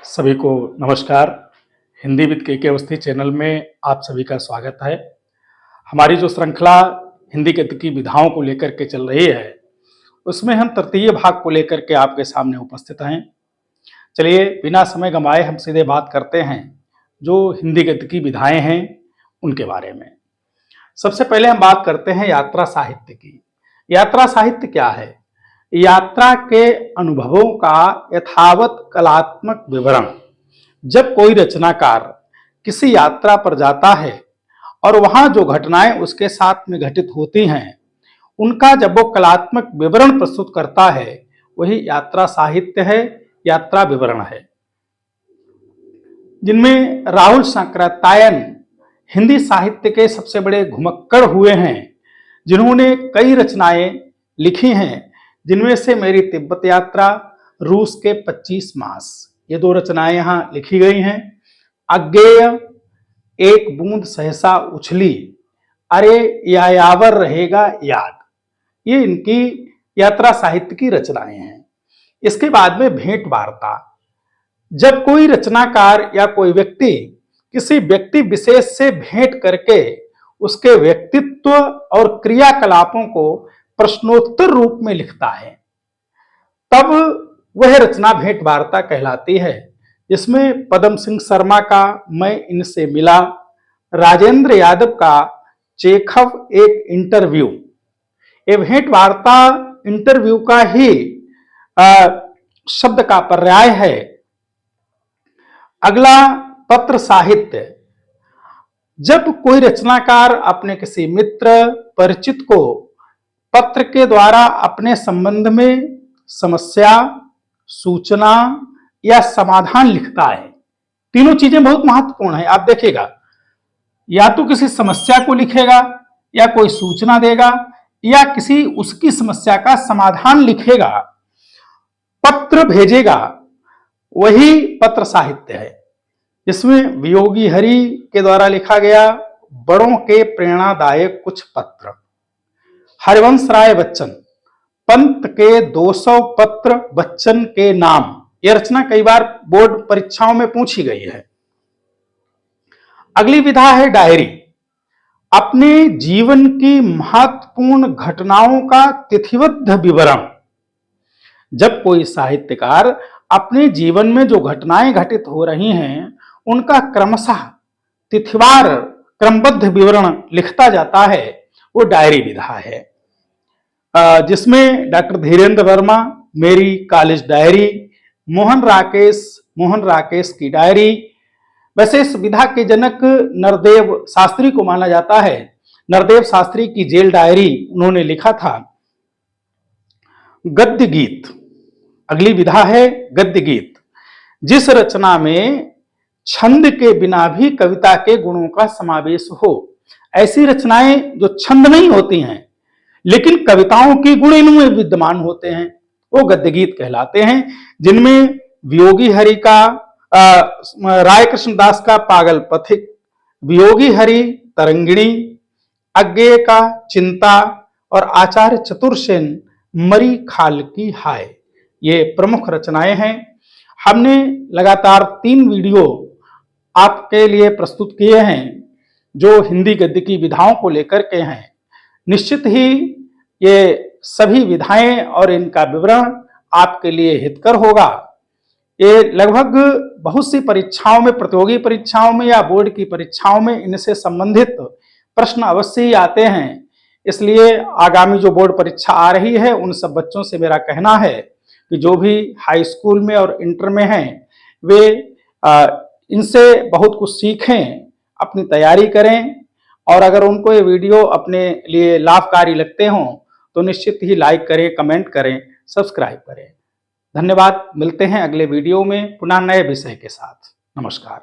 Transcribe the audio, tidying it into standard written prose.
सभी को नमस्कार। हिंदी विद के अवस्थी चैनल में आप सभी का स्वागत है। हमारी जो श्रृंखला हिंदी गद्य की विधाओं को लेकर के चल रही है, उसमें हम तृतीय भाग को लेकर के आपके सामने उपस्थित हैं। चलिए बिना समय गंवाए हम सीधे बात करते हैं जो हिंदी गद्य की विधाएं हैं उनके बारे में। सबसे पहले हम बात करते हैं यात्रा साहित्य की। यात्रा साहित्य क्या है? यात्रा के अनुभवों का यथावत कलात्मक विवरण। जब कोई रचनाकार किसी यात्रा पर जाता है और वहां जो घटनाएं उसके साथ में घटित होती हैं, उनका जब वो कलात्मक विवरण प्रस्तुत करता है, वही यात्रा साहित्य है, यात्रा विवरण है। जिनमें राहुल सांकृत्यायन हिंदी साहित्य के सबसे बड़े घुमक्कड़ हुए हैं, जिन्होंने कई रचनाएं लिखी हैं, जिनमें से मेरी तिब्बत यात्रा, रूस के 25 मास, ये दो रचनाएं यहां लिखी गई हैं। अज्ञेय, एक बूंद सहसा उछली, अरे यायावर रहेगा याद, ये इनकी यात्रा साहित्य की रचनाएं हैं। इसके बाद में भेंट वार्ता। जब कोई रचनाकार या कोई व्यक्ति किसी व्यक्ति विशेष से भेंट करके उसके व्यक्तित्व और क्रियाकलापों को प्रश्नोत्तर रूप में लिखता है, तब वह रचना भेंट वार्ता कहलाती है। जिसमें पदम सिंह शर्मा का मैं इनसे मिला, राजेंद्र यादव का चेखव एक इंटरव्यू, ये भेंट वार्ता इंटरव्यू का ही शब्द का पर्याय है। अगला पत्र साहित्य। जब कोई रचनाकार अपने किसी मित्र परिचित को पत्र के द्वारा अपने संबंध में समस्या, सूचना या समाधान लिखता है, तीनों चीजें बहुत महत्वपूर्ण है। आप देखिएगा, या तो किसी समस्या को लिखेगा, या कोई सूचना देगा, या किसी उसकी समस्या का समाधान लिखेगा, पत्र भेजेगा, वही पत्र साहित्य है। जिसमें वियोगी हरि के द्वारा लिखा गया बड़ों के प्रेरणादायक कुछ पत्र, हरिवंश राय बच्चन, पंत के 200 पत्र बच्चन के नाम, यह रचना कई बार बोर्ड परीक्षाओं में पूछी गई है। अगली विधा है डायरी। अपने जीवन की महत्वपूर्ण घटनाओं का तिथिबद्ध विवरण। जब कोई साहित्यकार अपने जीवन में जो घटनाएं घटित हो रही हैं, उनका क्रमशः तिथिवार क्रमबद्ध विवरण लिखता जाता है, वो डायरी विधा है। जिसमें डॉक्टर धीरेन्द्र वर्मा मेरी कॉलेज डायरी, मोहन राकेश की डायरी। वैसे इस विधा के जनक नरदेव शास्त्री को माना जाता है। नरदेव शास्त्री की जेल डायरी उन्होंने लिखा था। गद्य गीत। अगली विधा है गद्य गीत। जिस रचना में छंद के बिना भी कविता के गुणों का समावेश हो। ऐसी रचनाएं जो छंद नहीं होती हैं लेकिन कविताओं के गुण इनमें विद्यमान होते हैं, वो गद्य गीत कहलाते हैं। जिनमें वियोगी हरि का राय कृष्णदास का पागल पथिक, वियोगी हरि तरंगिणी, अज्ञेय का चिंता और आचार्य चतुरसेन मरी खाल की हाय, ये प्रमुख रचनाएं हैं। हमने लगातार 3 वीडियो आपके लिए प्रस्तुत किए हैं जो हिंदी गद्य की विधाओं को लेकर के हैं। निश्चित ही ये सभी विधाएं और इनका विवरण आपके लिए हितकर होगा। ये लगभग बहुत सी परीक्षाओं में, प्रतियोगी परीक्षाओं में या बोर्ड की परीक्षाओं में इनसे संबंधित प्रश्न अवश्य ही आते हैं। इसलिए आगामी जो बोर्ड परीक्षा आ रही है, उन सब बच्चों से मेरा कहना है कि जो भी हाई स्कूल में और इंटर में हैं, वे इनसे बहुत कुछ सीखें, अपनी तैयारी करें। और अगर उनको ये वीडियो अपने लिए लाभकारी लगते हों तो निश्चित ही लाइक करें, कमेंट करें, सब्सक्राइब करें। धन्यवाद। मिलते हैं अगले वीडियो में पुनः नए विषय के साथ। नमस्कार।